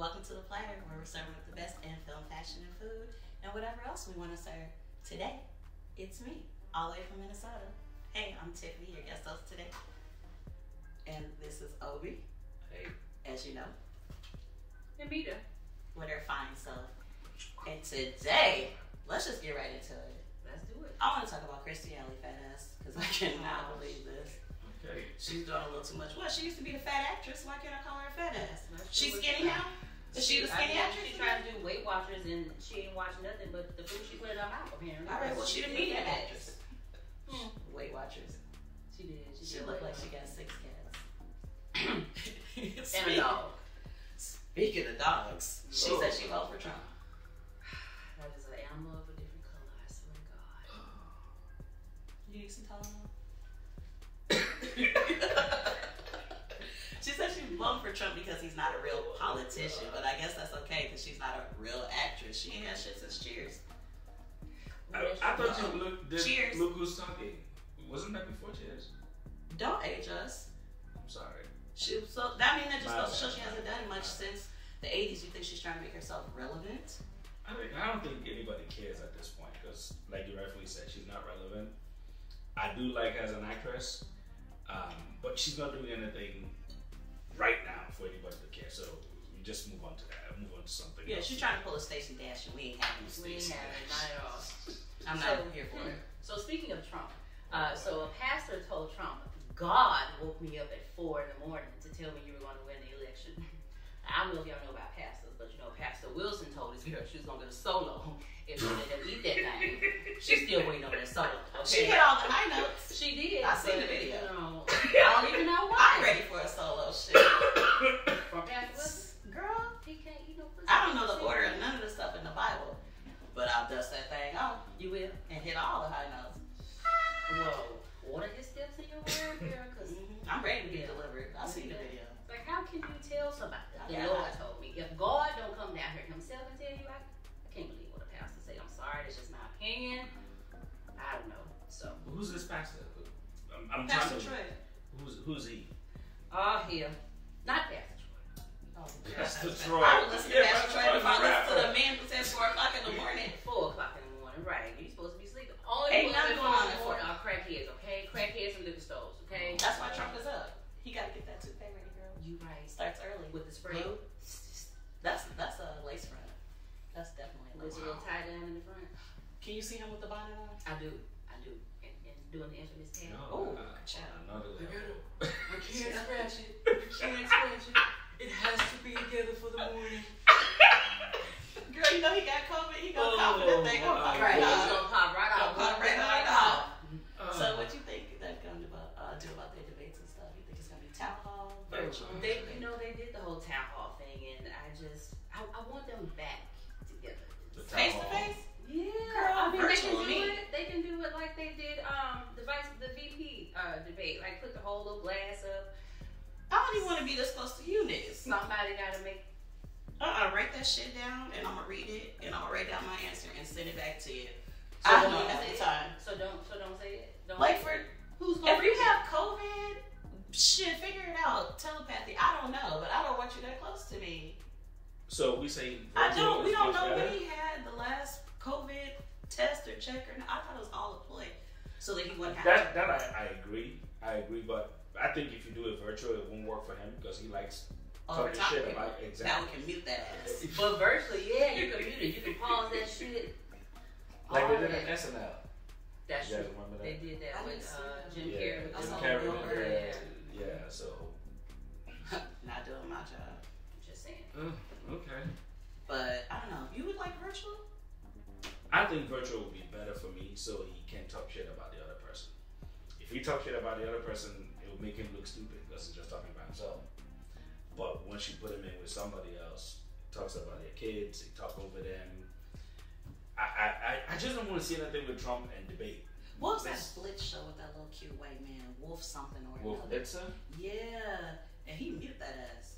Welcome to the Platter, where we're serving up the best in film, fashion, and food, and whatever else we want to serve. Today, it's me, all the way from Minnesota. Hey, I'm Tiffany, your guest host today. And this is Obi. Hey. As you know. And Mita. With her fine self. And today, let's just get right into it. Let's do it. I want to talk about Christianity fat ass, because I cannot believe this. Okay. She's doing a little too much. What? She used to be the fat actress. Why can't I call her a fat ass? Let's She's do it. skinny now? Is she the skinny actress? She tried to do Weight Watchers and she ain't watching nothing but the food she put in her mouth, apparently. All right, well, she the did medium that. actress. Weight Watchers. She did. She looked like she got 6 cats. And a dog. Speaking of dogs, she said she voted for Trump. That is an animal of a different color, I swear to God. You need some Tylenol? She said she voted for Trump because he's not a real politician, but I guess that's okay because she's not a real actress. She ain't had shit since Cheers. I thought you Cheers. Look Who's Talking. Wasn't that before Cheers? Don't age us. I'm sorry. That just goes to show she hasn't done much since the 80s. You think she's trying to make herself relevant? I don't think anybody cares at this point because, like you rightfully said, she's not relevant. I do like her as an actress, but she's not doing anything right now for anybody to care. So we just move on to that. Move on to something else. She's trying to pull a Stacey Dash, and we ain't having a We ain't Stacey having it, Dash. not at all. I'm not here for it. So speaking of Trump, so a pastor told Trump, God woke me up at 4 in the morning to tell me you were going to win the election. I don't know if y'all know about pastors, but you know, Pastor Wilson told his girl she was going to get a solo if she let him eat that thing. She's still waiting on that solo. Okay? She hit all the high notes. She did. I seen but, the video. You know, I don't even know why. I'm ready for a solo shit. From Pastor Wilson? Girl, He can't eat no pussy. I don't know the order of none of the stuff in the Bible, but I'll dust that thing off. You will? And hit all the high notes. Whoa. Order his steps in your word, girl, because I'm ready to be delivered. I'll see the video. like, how can you tell somebody? The Yeah. Lord told me, if God don't come down here himself and tell you, I can't believe what a pastor say. I'm sorry, that's just my opinion. I don't know. So Who's this pastor? I'm Pastor trying to. Troy. Who's he? here. Not Pastor Troy. Oh, Pastor Troy. I would listen to Pastor Troy if I listen to the man who said 4 o'clock in the morning. 4 o'clock in the morning, right? You're supposed to be sleeping. Only Ain't people nothing that going on in at the morning are crackheads, okay? Crackheads and liquor stores, okay? That's why Trump is up. He got to get that toupee ready, girl. You right. Starts early. With the spray. Blue. That's a lace front. That's definitely a With lace a front. little tie down in the front. Can you see him with the bonnet on? I do. And doing the infamous tag. Oh, child. Another level. I can't scratch it. I can't scratch it. It has to be together for the morning. Girl, you know he got COVID. He gonna pop that thing up. Right. It's gonna pop right off. Pop right off. So what you think that's gonna do about their debates and stuff? You think it's gonna be town hall, virtual? They did the whole town hall thing, and I want them back together. Face to face? Yeah, Girl, I mean, virtual they can do it like they did the VP debate, like put the whole little glass up. I don't even want to be this close to you niggas. Somebody gotta make. Write that shit down, and I'm gonna read it, and I'm gonna write down my answer and send it back to you. So I don't don't say have it. the time. So don't say it. Don't Like for who's gonna if you have COVID, shit, figure it out. Telepathy. I don't know, but I don't want you that close to me. So we say. We don't is know much when better? he had the last COVID test or check or not. I thought it was all a ploy, so that he wouldn't have. That I agree, but I think if you do it virtual, it won't work for him because he likes Over talking top shit of about Now we exactly. can mute that ass. But virtually, yeah, you can mute it. You can pause that shit. Like All they did that. in SNL. That's You guys true. remember that? They did that I with didn't see that. Jim Yeah, Carrey. I Jim saw Carrey Bill did Murray. that. Yeah, so Not doing my job. Just saying. okay. But I don't know. You would like virtual? I think virtual would be better for me, so he can talk shit about the other person. If he talk shit about the other person, it would make him look stupid because he's just talking about himself. But once you put him in with somebody else, talks about their kids, he talk over them. I just don't want to see anything with Trump and debate. What was that split show with that little cute white man, Wolf something or Wolf another? Blitzer? Yeah, and he muted that ass.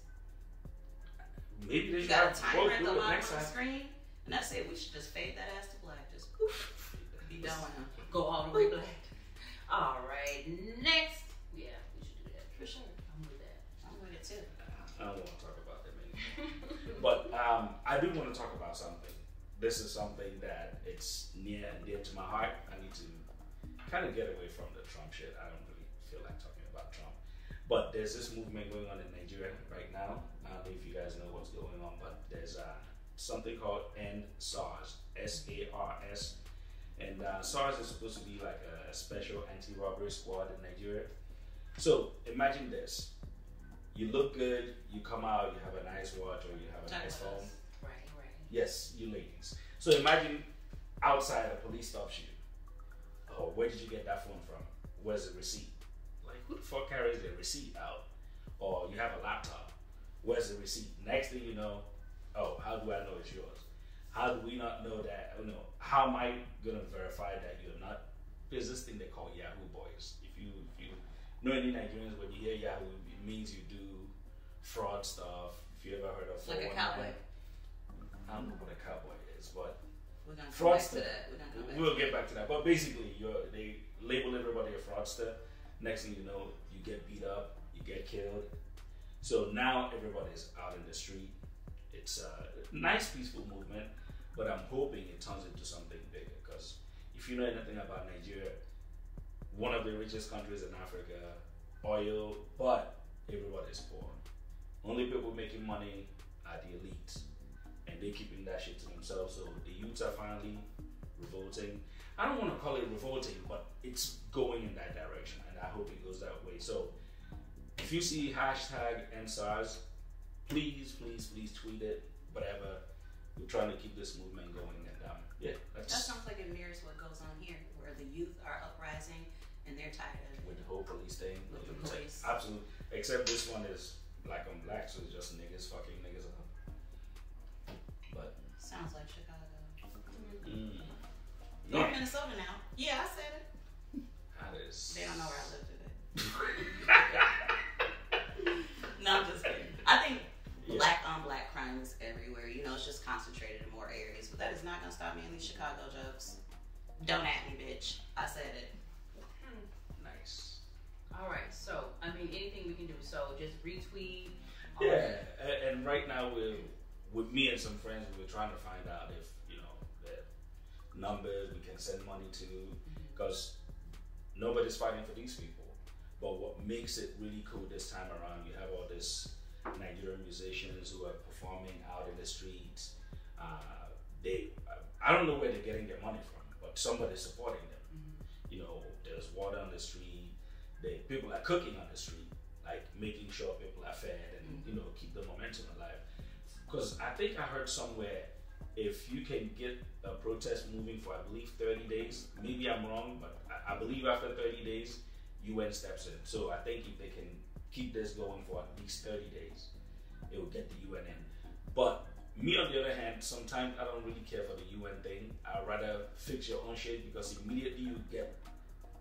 Maybe they You should got a have timer both at do the it bottom next of the time. screen, and that's it. We should just fade that ass to black. Just poof, be done with him. Go all the way black. All right, next. Yeah, we should do that. For sure. I'm with that. I'm with it too. I don't want to talk about them anymore. But I do want to talk about something. This is something that it's near and dear to my heart. I need to kind of get away from the Trump shit. I don't really feel like talking about Trump. But there's this movement going on in Nigeria right now. I don't know if you guys know what's going on, but there's something called End SARS, SARS. And SARS is supposed to be like a special anti-robbery squad in Nigeria. So imagine this. You look good, you come out, you have a nice watch or you have a nice phone. Right. Yes, you ladies. So imagine outside a police stops you. Oh, where did you get that phone from? Where's the receipt? Like, who the fuck carries the receipt out? Or you have a laptop. Where's the receipt? Next thing you know, oh, how do I know it's yours? How do we not know that? You know, how am I gonna verify that you're not? There's this thing they call Yahoo boys. If you know any Nigerians, when you hear Yahoo, it means you do fraud stuff. If you ever heard of Like a cowboy. I don't know what a cowboy is, but We're gonna come fraud back to stuff. that. We'll get back to that. But basically, they label everybody a fraudster. Next thing you know, you get beat up, you get killed. So now everybody's out in the street. It's a nice, peaceful movement, but I'm hoping it turns into something bigger. Because if you know anything about Nigeria, one of the richest countries in Africa, oil, but everybody's poor. Only people making money are the elites, and they're keeping that shit to themselves. So the youths are finally revolting. I don't want to call it revolting, but it's going in that direction, and I hope it goes that way. So if you see hashtag #EndSARS, please tweet it, whatever. We're trying to keep this movement going, and yeah, That sounds like it mirrors what goes on here, where the youth are uprising and they're tired of with the whole police thing. With the police. Absolutely. Except this one is black on black, so it's just niggas fucking niggas up. But sounds like Chicago. no, You're in Minnesota now. Yeah, I said it. that is. They don't know where I live today. No, I'm just kidding. I think black on black crime is everywhere. You know, it's just concentrated in more areas. But that is not gonna stop me in these Chicago jokes. Don't at me, bitch. I said it. Nice. All right. So, I mean, anything we can do. So, just retweet. Yeah, and right now with me and some friends, we were trying to find out if the numbers we can send money to, because nobody's fighting for these people. But what makes it really cool this time around, you have all these Nigerian musicians who are performing out in the streets. I don't know where they're getting their money from, but somebody's supporting them. You know, there's water on the street. People are cooking on the street, like making sure people are fed and keep the momentum alive. Because I think I heard somewhere, if you can get a protest moving for, I believe, 30 days, maybe I'm wrong, but I believe after 30 days, UN steps in. So I think if they can keep this going for at least 30 days, it will get the UN in. But me, on the other hand, sometimes I don't really care for the UN thing. I'd rather fix your own shit, because immediately you get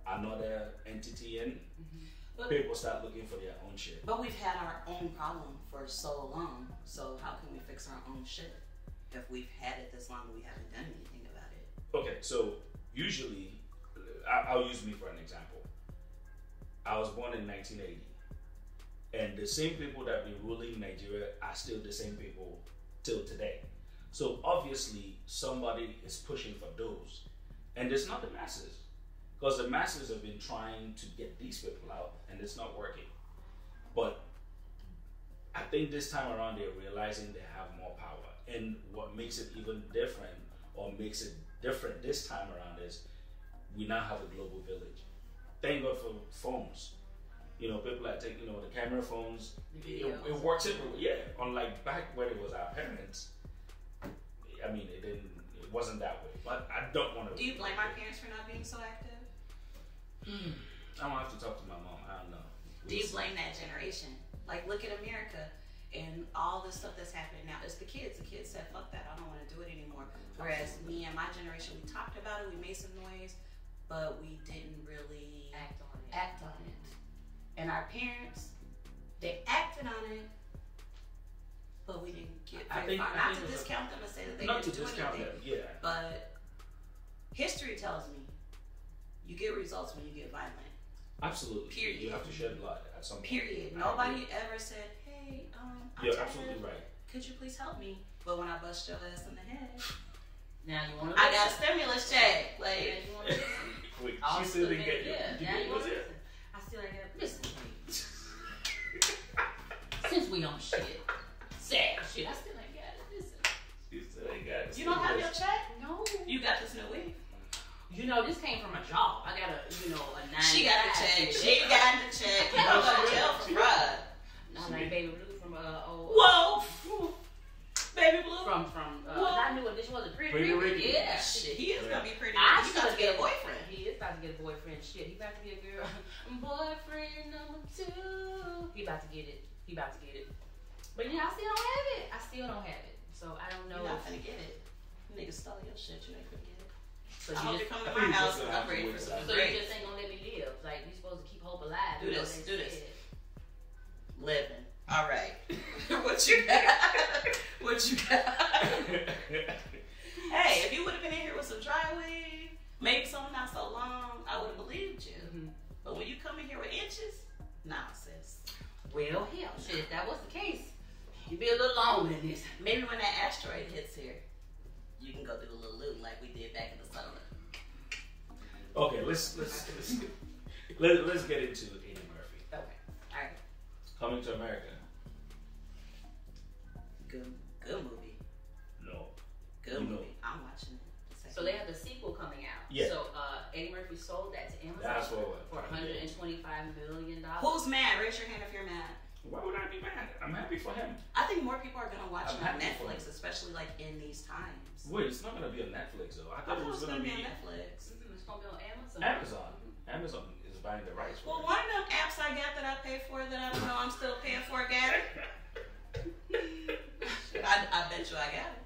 another entity in, people start looking for their own shit. But we've had our own problem for so long, so how can we fix our own shit? If we've had it this long, we haven't done anything about it. Okay, so usually, I'll use me for an example. I was born in 1980, and the same people that be ruling Nigeria are still the same people till today. So obviously, somebody is pushing for those, and it's not the masses. Because the masses have been trying to get these people out, and it's not working. But I think this time around, they're realizing they have more power. And what makes it even different, or makes it different this time around, is we now have a global village. Thank God for phones. People are taking, the camera phones. It works everywhere. Yeah, unlike back when it was our parents. I mean, it wasn't that way. But I don't want to. Do you blame our parents for not being so active? I'm gonna have to talk to my mom. I don't know. Do you blame that generation? Like, look at America and all the stuff that's happening now. It's the kids. The kids said, fuck that, I don't want to do it anymore. Whereas me and my generation, we talked about it, we made some noise, but we didn't really Act on it. And our parents, they acted on it, but we didn't get very far. Not to discount them and say that they didn't do anything. Yeah. But history tells me you get results when you get violent. Absolutely. Period. You have to shed blood at some point. Period. Nobody ever said, hey, I'm You're tired. absolutely right. Could you please help me? But when I bust your ass in the head, Now you want to. I got a stimulus check. Now Like, you want to listen. Wait, All she this still stuff didn't get in- yeah. you. Now you want Was to it? listen. I still ain't got listen. Since we on shit, sad shit, I still ain't got it. Listen. She still ain't got it. you don't have your check? No. You got this new week. You know, this came from a job. I got a 9 She got the check. She got the check. You don't go to jail for fraud. No, like Baby Blue from Whoa. Baby Blue. From I knew it. This wasn't Pretty Ricky. Yeah. Shit, he is gonna be pretty. I He's about to get a boyfriend. He is about to get a boyfriend. Shit, he about to be a girl. Boyfriend number 2. He about to get it. But I still don't have it. So I don't know. You're not gonna get it. Niggas stole your shit. You ain't gonna get it. So I hope you just, come to my house and upgrade for some so you grapes. just ain't gonna let me live. Like, you supposed to keep hope alive. Do You know this, what do they this. said. Living. All right. What you got? What you got? Hey, if you would have been in here with some dry weed, maybe something not so long, I would have believed you. Mm-hmm. But when you come in here with inches, nah, sis. Well, hell, shit, if that was the case, you'd be a little longer than this. Maybe when that asteroid hits here, you can go do a little loot like we did back in the summer. Okay, let's get into Eddie Murphy. Okay, all right. Coming to America. Good movie. No. Good You know. movie. I'm watching it. The second So they have the sequel coming out. Yeah. So Eddie Murphy sold that to Amazon That's what for $125 million. Who's mad? Raise your hand if you're mad. Why would I be mad? I'm happy for him. I think more people are gonna watch I'm it on happy for Netflix, him. especially like in these times. Wait, it's not gonna be on Netflix though. I I thought it was gonna be on Netflix. It's gonna be on Amazon. Amazon. Amazon is buying the rights for Well, it. one of them apps I got that I pay for that I don't know I'm still paying for, Gabby. I bet you I got it.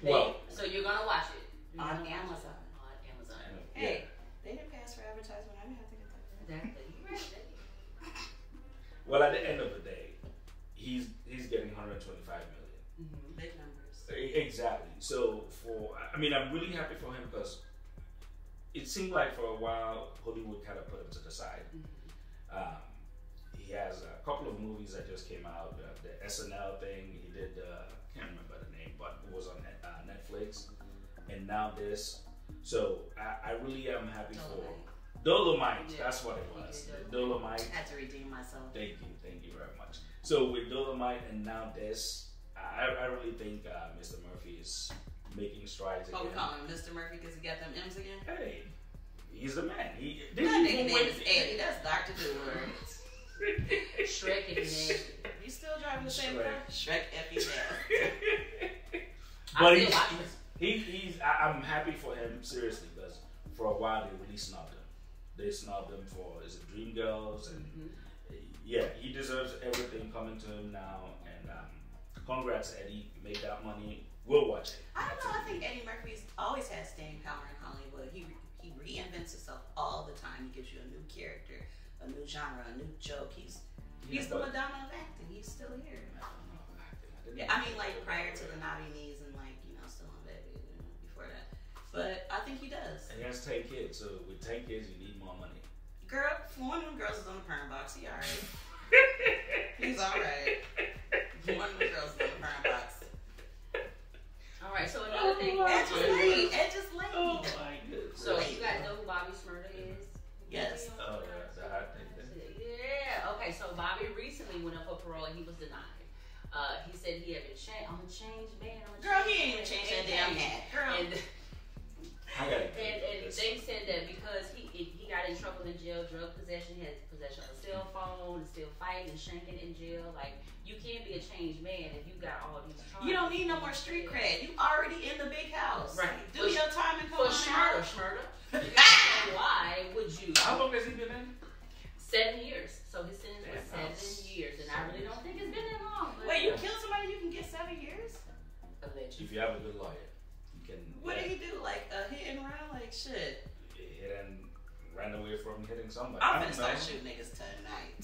Well, So you're gonna watch it On Amazon. On Amazon. Hey, they didn't pay us for advertisement. I didn't have to get that. well, at the end of the day, he's getting 125 million. Mm-hmm. Big numbers. Exactly. So I'm really happy for him because it seemed like for a while Hollywood kind of put him to the side. Mm-hmm. He has a couple of movies that just came out. The SNL thing he did. Can't remember the name, but it was on Netflix. And now this. So I really am happy for Dolomite. Yeah. That's what it was. Yeah. Dolomite. I had to redeem myself. Thank you very much. So with Dolomite and now this, I really think Mr. Murphy is making strides again. Oh, we call him Mr. Murphy because he got them M's again? Hey, he's the man. That nigga name is Eddie. That's Dr. Doolittle. Shrek is nasty. You still driving the same Shrek. car? Shrek F.E. nasty. But I still watch this. I'm happy for him, seriously, because for a while they really snubbed him. They snubbed him for his Dreamgirls, and yeah, he deserves everything coming to him now. And congrats, Eddie. You made that money. We'll watch it. I don't know. I think Eddie Murphy's always had staying power in Hollywood. He reinvents himself all the time. He gives you a new character, a new genre, a new joke. He's the Madonna of acting. He's still here. Yeah, I mean, like prior to the naughty knees and like still on baby before that. But I think he does. And he has 10 kids, so with 10 kids, you need more money. Girl, one of them girls is on the perm box. He alright. He's alright. One of them girls is on the perm box. All right. So another thing. Edge is late. Oh my goodness. So you guys know who Bobby Smurda is? Yes. Oh, the hot thing. Yeah. Okay. So Bobby recently went up for parole and he was denied. He said he had been changed. I'm a changed man. Girl, he ain't even changed that damn hat. Girl. And And they said that because he got in trouble in jail, drug possession, he had possession of a cell phone, and still fighting and shanking in jail. Like, you can't be a changed man if you got all these charges. You don't need no more street cred. You already in the big house. Right. Do your time and come For on out. Schmurda. Why would you? how long has he been in? 7 years. So his sentence was Damn. 7 years, and I really don't think it's been that long. But Wait, you killed somebody, you can get 7 years? allegedly. If you have a good lawyer, you can. What did he do? Like a hit and run? Like shit. Hit and ran away from hitting somebody. I'm I gonna don't start know. shooting niggas tonight.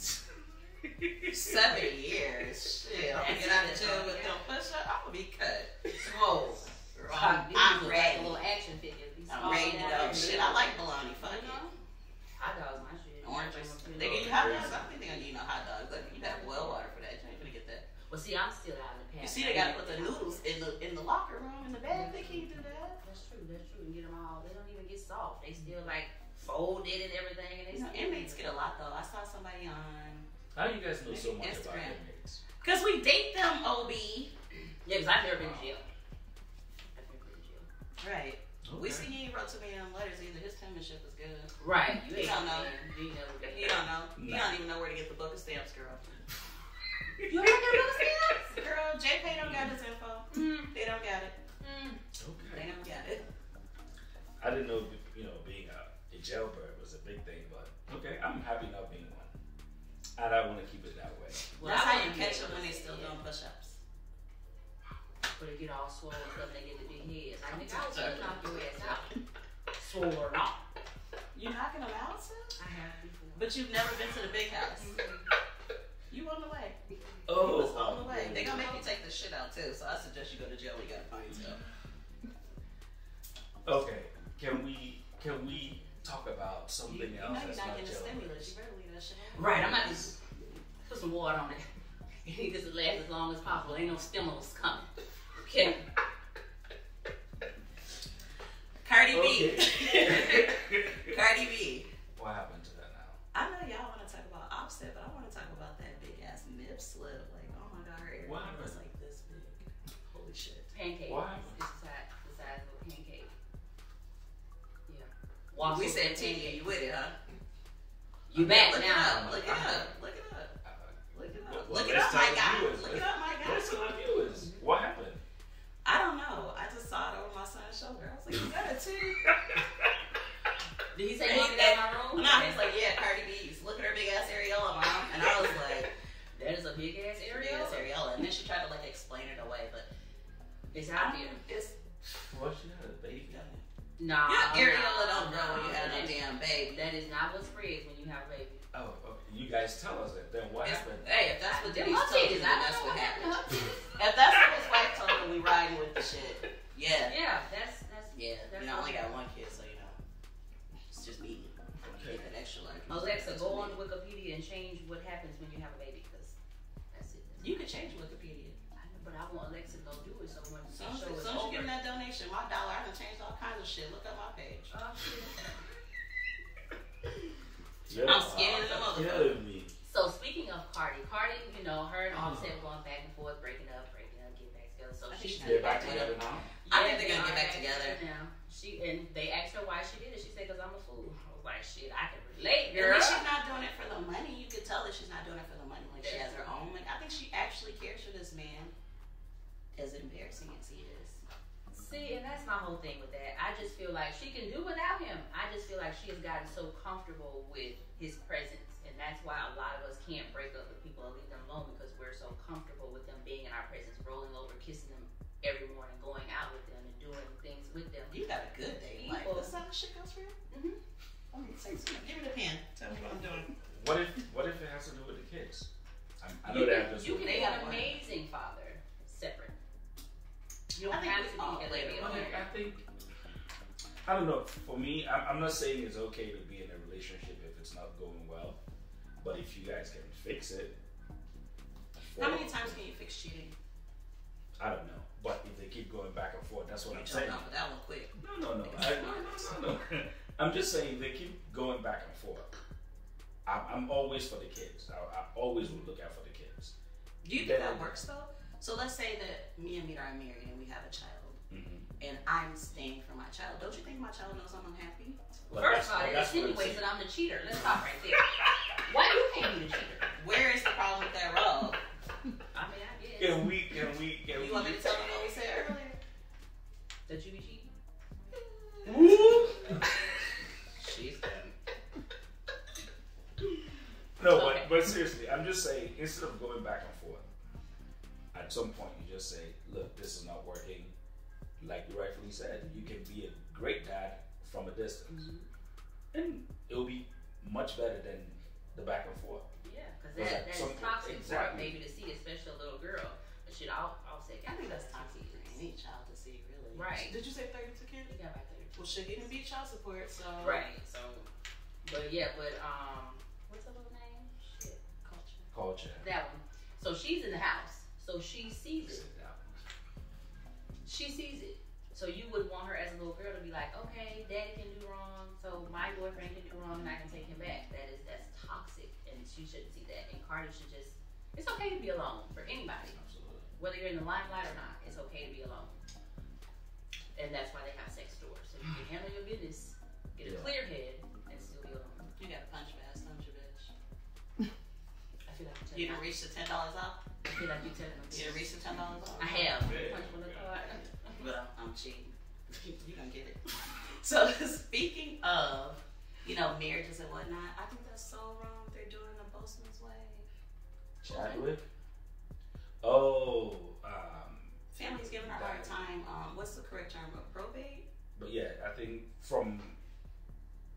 7 years. Shit. I'm gonna get out of jail with them push up. I'm gonna be cut. Whoa. I'm Like ready. a little action figure. I'm ready to go. Shit, I like bologna. Fuck it. Hot dogs, my shit. Oranges. They give you hot dogs. I don't think they're gonna give you no hot dogs. Like, you got well water for that. You ain't gonna get that. Well, see, I'm still out in the past. You see, they gotta put the noodles in the That's true. And get them all. They don't even get soft. They still like folded and everything. And they You know, inmates get a lot though. I saw somebody on How do you guys know so much Instagram. about inmates? Because we date them, OB. Yeah, because I've never been to jail. I've never been to jail. Right. Okay. We see he wrote to me on letters either. His penmanship is good. Right. You You ain't don't know. You never been. You don't know. You Nah. don't even know where to get the book of stamps, girl. You don't get those stamps? Girl, JP don't got his info. They don't got it. Okay. They don't got it. I didn't know, being a jailbird was a big thing, but okay, I'm happy not being one. And I want to keep it that way. Well, That's I how you wouldn't catch be them able when to they still see it. doing push-ups. But they get all swollen up, they get the big heads. Like, nigga, I was gonna knock your ass out. Swole or not. You knocking them out, sis? I have before. But you've never been to the big house. You on the way. Oh, You was on the way. They gonna make you take the shit out too, so I suggest you go to jail when you got a ponytail. Okay, can we talk about something You else know you're that's not not getting a jailbird? stimulus. You better leave that shit alone. Right, I'm about to put some water on it. You need this to last as long as possible. Ain't no stimulus coming. Okay. Cardi B. Okay. Cardi B. What happened to that now? I know y'all want to talk about Offset, but I want to talk about that big ass nip slip. Like, oh my god, her area What was happened? like this big. Holy shit. Pancake. Why? It's the size of a pancake. Yeah. We Waffle said pancake. Tia, you with it, huh? You back Look now. it up. Look it up. Look it up. Look it up. Well, Look it let's up, my tell the guy. viewers. Look it up, my guy. Let's tell the viewers. What happened? I don't know. I just saw it over my son's shoulder. I was like, you got it too. Did he say he wanted that in my room? No, he's like, yeah, Cardi B's. Look at her big ass areola, mom. And I was like, That is a big ass big area. ass areola. And then she tried to like explain it away, but It's out there. It's Well, she had a baby. Nah. your areola don't grow when you have a damn baby. That is not what spreads when you have a baby. Oh, okay. You guys tell us that. Then what happened? Hey, if that's what Them Denise told you, titties, then I that's don't what know happened. her titties. If that's what his wife told him, we riding with the shit. Yeah. Yeah, that's Yeah. That's You know, I only okay. got one kid, so you know. It's just me. Okay. Get that extra life. Alexa, go on Wikipedia and change what happens when you have a baby, because that's it. You can change Wikipedia. I know, but I want Alexa to go do it so when the As soon show as is you over. give me that donation, my dollar, I done changed all kinds of shit. Look up my page. Oh, shit. I'm scared of the motherfucker. Killing me. So speaking of Cardi, you know, her and Offset were going back and forth, breaking up, get back together. So I think she she's They're back together now. I think they're gonna get back together. Now. And they asked her why she did it. She said, "Cause I'm a fool." I was like, "Shit, I can relate, At girl." least she's not doing it for the money. You could tell that she's not doing it for the money. Like she has her own money. I think she actually cares for this man. As embarrassing as he is. See, and that's my whole thing with that. I just feel like she can do without him. I just feel like she has gotten so comfortable with his presence, and that's why a lot of us can't break up with people or leave them alone, because we're so comfortable with them being in our presence, rolling over, kissing them every morning, going out with them, and doing things with them. You got a good day. Like, People- this how this shit goes for you? Mm-hmm. Let me say something. Give me the pen. Tell me what I'm doing. What if it has to do with the kids? I know that. You can They be got an one. amazing father separate. You I don't think have we to all be play together. a role. I think. I don't know. For me, I'm not saying it's okay to be in a relationship if it's not going well, but if you guys can fix it. How many times can you fix cheating? I don't know, but if they keep going back and forth, that's what You I'm jumped saying. off of that one quick. No. I'm just saying they keep going back and forth. I'm always for the kids. I always will look out for the kids. Do you think that works though? So let's say that me and Mita are married and we have a child, and I'm staying for my child. Don't you think my child knows I'm unhappy? But First of all, that's it what I'm insinuates saying. that I'm the cheater. Let's talk right there. Why you can't be the cheater? Where is the problem with that role? I mean, I guess. Can we? You want me to tell them what we said earlier? That you be cheating? She's done. No, Okay. but seriously, I'm just saying, instead of going back and forth, at some point you just say, look, this is not working. Like you rightfully said, you can be a great dad from a distance. And it'll be much better than the back and forth. Yeah, because Was that that is something- toxic for exactly. maybe to see, especially a little girl. But shit, I'll say, I think that's toxic for any child to see, really. Right. Did you say 32 kids? You got back there. Well, shit, he can be child support, so. Right. So, but yeah, what's her little name? Shit. Culture. That one. So she's in the house. So she sees it. Sit down. She sees it. So you would want her as a little girl to be she shouldn't see that. And Cardi should just, it's okay to be alone for anybody. Absolutely. Whether you're in the limelight or not, it's okay to be alone. And that's why they have sex stores. So you can handle your business, get a clear head, and still be alone. You got a punch fast, don't you, bitch? I feel like You done reached the $10 off? I feel like you're telling them. You done reached the $10 off? I have. Yeah. Punch on the card. Well, I'm cheating. You don't get it. So speaking of, marriages and whatnot, I think that's so wrong. They're doing the Boseman's way. Chadwick? Oh, Family's giving her a hard time. What's the correct term? Of probate? but yeah, I think from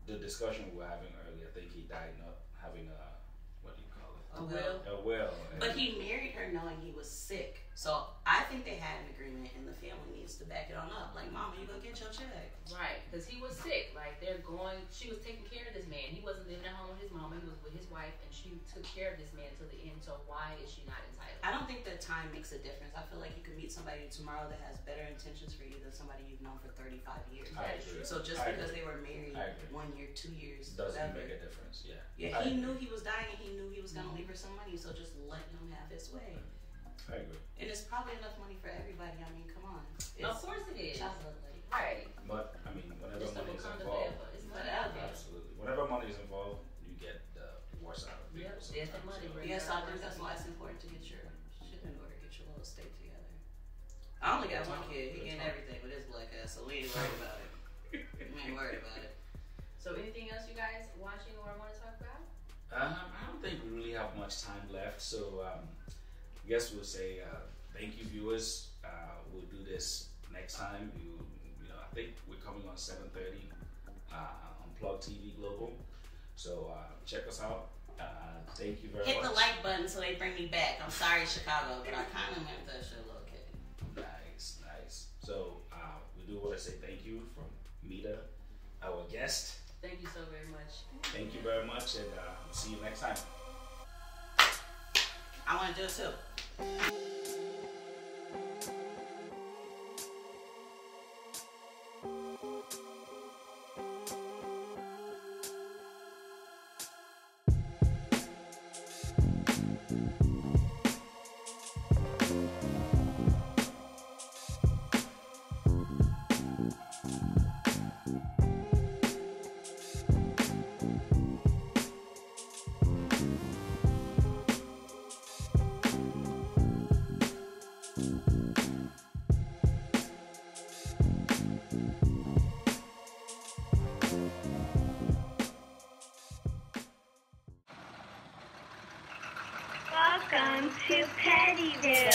the discussion we were having earlier, I think he died not having what do you call it? A will. A will. But he married her knowing he was sick. So I think they had an agreement and the family needs to back it on up. Like, mama, you gonna get your check. Right, because he was sick. Like, she was taking care of this man. He wasn't living at home with his mama. He was with his wife, and she took care of this man till the end. So why is she not entitled? I don't think that time makes a difference. I feel like you can meet somebody tomorrow that has better intentions for you than somebody you've known for 35 years. I agree. So just because they were married 1 year, 2 years, doesn't make a difference. Yeah. Yeah, he knew he was dying and he knew he was gonna leave her some money, so just let him have his way. I agree. And it's probably enough money for everybody. I mean, come on. Of course it is. Chocolate lady. Right. But I mean, whenever It's the money is Wakanda involved, forever. It's Whatever. absolutely. Whenever money is involved, you get the worst out of people. Yep, sometimes, death and money, so. right? Yes, I think that's why it's important to get your shit in order, get your little estate together. I only got one kid. He getting everything with his black ass, so we ain't worried about it. We ain't worried about it. So anything else you guys watching or want to talk about? I don't think we really have much time left, so I guess we'll say thank you, viewers. We'll do this next time. I think we're coming on 7:30 on Plug TV Global. So check us out. Thank you very much. Hit the like button so they bring me back. I'm sorry, Chicago, but I kind of meant that shit, okay. Nice. So we do want to say thank you from Mita, our guest. Thank you so very much. Thank you very much, and we'll see you next time. I want to do it too. Welcome to Teddyville.